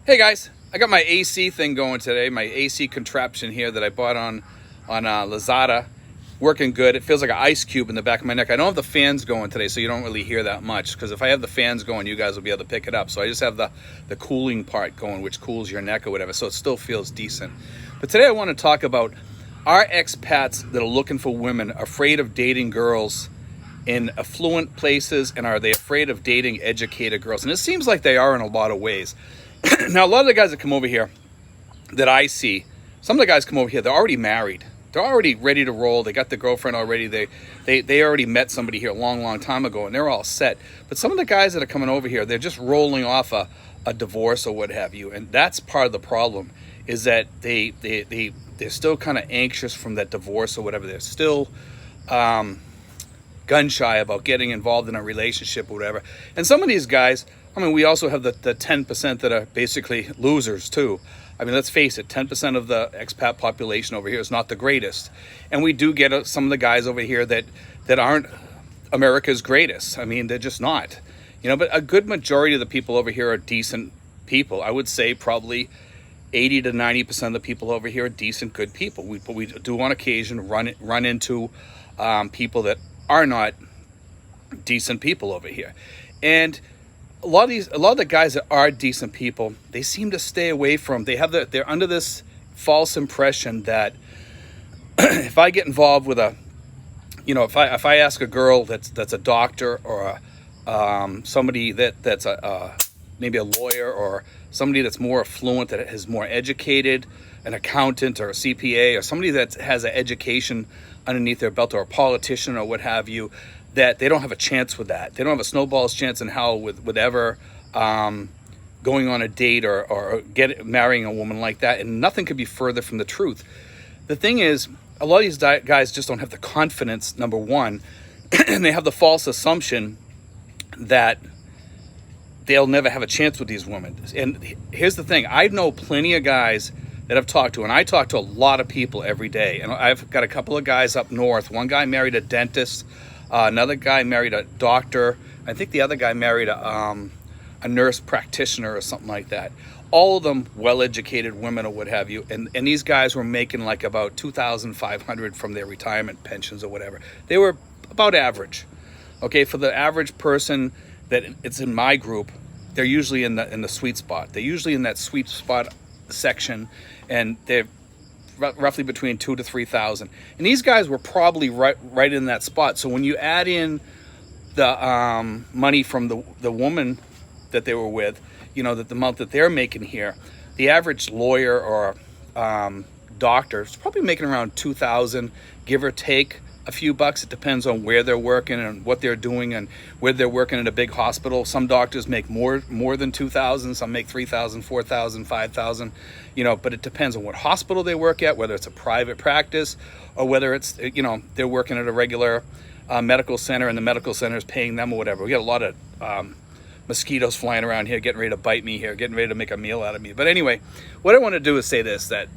Hey guys, I got my AC thing going today, my AC contraption here that I bought on Lazada. Working good. It feels like an ice cube in the back of my neck. I don't have the fans going today, so you don't really hear that much, because if I have the fans going, you guys will be able to pick it up. So I just have the cooling part going, which cools your neck or whatever, so it still feels decent. But today I want to talk about, are expats that are looking for women afraid of dating girls in affluent places, and are they afraid of dating educated girls? And it seems like they are in a lot of ways. Now, a lot of the guys that come over here that I see, some of the guys come over here, they're already married. They're already ready to roll. They got the girlfriend already. They already met somebody here a long time ago, and they're all set. But some of the guys that are coming over here, they're just rolling off a divorce or what have you. And that's part of the problem, is that they're still kind of anxious from that divorce or whatever. They're still gun shy about getting involved in a relationship or whatever. And some of these guys, I mean, we also have the 10% that are basically losers too. I mean, let's face it, 10% of the expat population over here is not the greatest. And we do get some of the guys over here that aren't America's greatest. I mean, they're just not. But a good majority of the people over here are decent people. I would say probably 80 to 90% of the people over here are decent, good people. But we do on occasion run into people that are not decent people over here. And a lot of the guys that are decent people, they seem to stay away from. They're under this false impression that if I get involved with if I ask a girl that's a doctor, or somebody that's maybe a lawyer, or somebody that's more affluent, that is more educated, an accountant or a CPA, or somebody that has an education underneath their belt, or a politician or what have you, that they don't have a chance with that. They don't have a snowball's chance in hell with ever going on a date or marrying a woman like that. And nothing could be further from the truth. The thing is, a lot of these guys just don't have the confidence, number one, and they have the false assumption that they'll never have a chance with these women. And here's the thing. I know plenty of guys that I've talked to, and I talk to a lot of people every day. And I've got a couple of guys up north. One guy married a dentist. Another guy married a doctor. I think the other guy married a nurse practitioner or something like that. All of them well-educated women or what have you. And these guys were making like about $2,500 from their retirement pensions or whatever. They were about average. Okay, for the average person that it's in my group, they're usually in the sweet spot. They're usually in that sweet spot section, and they're roughly between 2,000 to 3,000, and these guys were probably right in that spot. So when you add in the money from the woman that they were with, that the amount that they're making here, the average lawyer or doctor is probably making around 2,000, give or take a few bucks. It depends on where they're working and what they're doing, and whether they're working in a big hospital. Some doctors make more than 2,000. Some make 3,000, 4,000, 5,000. But it depends on what hospital they work at, whether it's a private practice or whether it's they're working at a regular medical center, and the medical center is paying them or whatever. We got a lot of mosquitoes flying around here, getting ready to bite me here, getting ready to make a meal out of me. But anyway, what I want to do is say this: that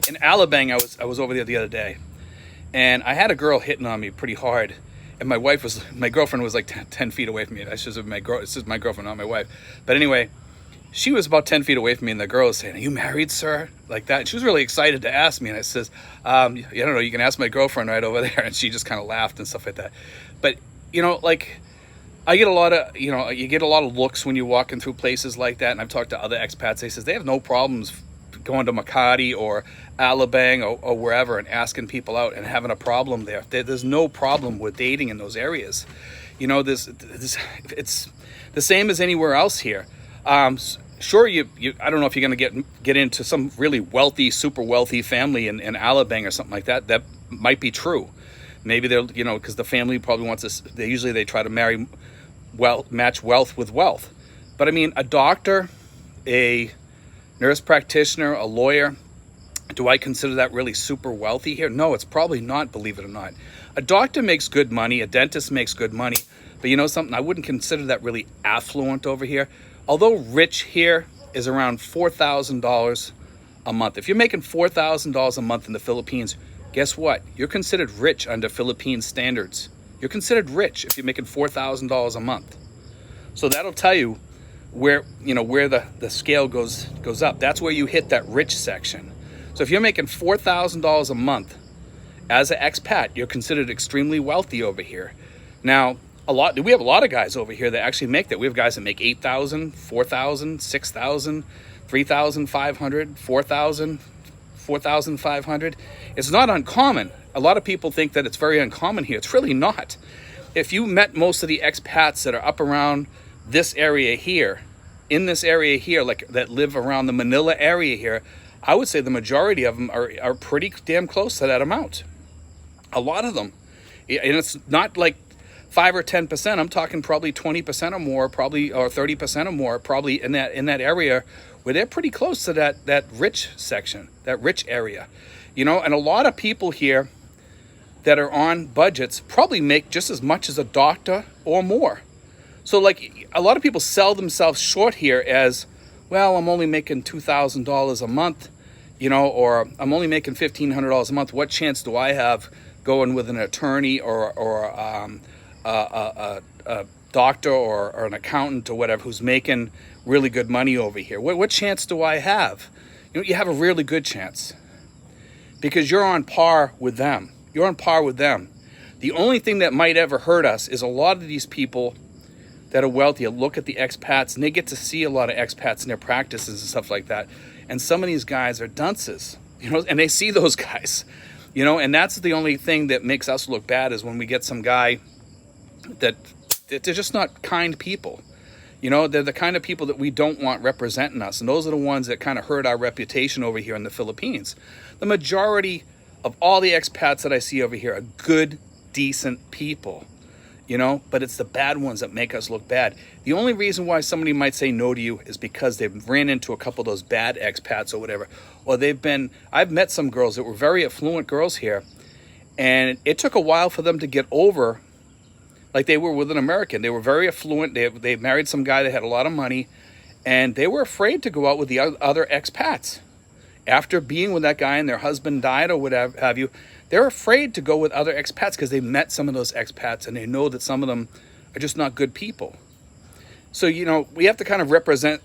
in Alabama, I was over there the other day. And I had a girl hitting on me pretty hard, and my girlfriend was like 10 feet away from me. It's just my girlfriend, not my wife. But anyway, she was about 10 feet away from me, and the girl was saying, "Are you married, sir?" Like that. And she was really excited to ask me, and I says, "I don't know. You can ask my girlfriend right over there." And she just kind of laughed and stuff like that. But like, I get a lot of you get a lot of looks when you're walking through places like that. And I've talked to other expats. They says they have no problems going to Makati or Alabama or wherever and asking people out and having a problem there. There's no problem with dating in those areas. It's the same as anywhere else here. Sure, I don't know if you're going to get into some really wealthy, super wealthy family in Alabama or something like that. That might be true. Maybe they're, because the family probably wants this. They try to match wealth with wealth. But I mean, a doctor, a nurse practitioner, a lawyer, do I consider that really super wealthy here? No, it's probably not, believe it or not. A doctor makes good money, a dentist makes good money, but you know something? I wouldn't consider that really affluent over here. Although rich here is around $4,000 a month. If you're making $4,000 a month in the Philippines, guess what? You're considered rich under Philippine standards. You're considered rich if you're making $4,000 a month. So that'll tell you where, you know, where the scale goes up. That's where you hit that rich section. So if you're making $4,000 a month as an expat, you're considered extremely wealthy over here. Now, we have a lot of guys over here that actually make that. We have guys that make 8,000, 4,000, 6,000, 3,500, 4,000, 4,500. It's not uncommon. A lot of people think that it's very uncommon here. It's really not. If you met most of the expats that are up around this area here, in this area here, like that live around the Manila area here, I would say the majority of them are pretty damn close to that amount. A lot of them. And it's not like 5 or 10%. I'm talking probably 20% or more, probably, or 30% or more, probably in that area where they're pretty close to that rich section, that rich area. You know, and a lot of people here that are on budgets probably make just as much as a doctor or more. So like a lot of people sell themselves short here as, well, I'm only making $2,000 a month, you know, or I'm only making $1,500 a month. What chance do I have going with an attorney or a doctor or an accountant or whatever who's making really good money over here? What chance do I have? You know, you have a really good chance because you're on par with them. You're on par with them. The only thing that might ever hurt us is a lot of these people that are wealthy look at the expats and they get to see a lot of expats in their practices and stuff like that. And some of these guys are dunces, you know, and they see those guys, you know, and that's the only thing that makes us look bad is when we get some guy that they're just not kind people. You know, they're the kind of people that we don't want representing us. And those are the ones that kind of hurt our reputation over here in the Philippines. The majority of all the expats that I see over here are good, decent people, you know, but it's the bad ones that make us look bad. The only reason why somebody might say no to you is because they've ran into a couple of those bad expats or whatever. Or I've met some girls that were very affluent girls here, and it took a while for them to get over, like they were with an American. They were very affluent. They married some guy that had a lot of money, and they were afraid to go out with the other expats. After being with that guy and their husband died or whatever have you, they're afraid to go with other expats because they met some of those expats and they know that some of them are just not good people. So, you know, we have to kind of represent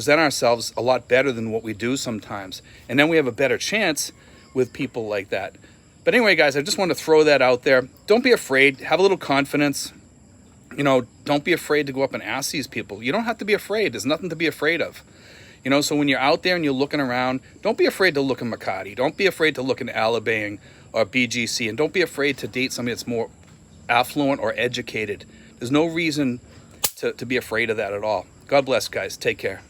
ourselves a lot better than what we do sometimes. And then we have a better chance with people like that. But anyway, guys, I just want to throw that out there. Don't be afraid. Have a little confidence. You know, don't be afraid to go up and ask these people. You don't have to be afraid. There's nothing to be afraid of. You know, so when you're out there and you're looking around, don't be afraid to look in Makati. Don't be afraid to look in Alabang or BGC. And don't be afraid to date somebody that's more affluent or educated. There's no reason to be afraid of that at all. God bless, guys. Take care.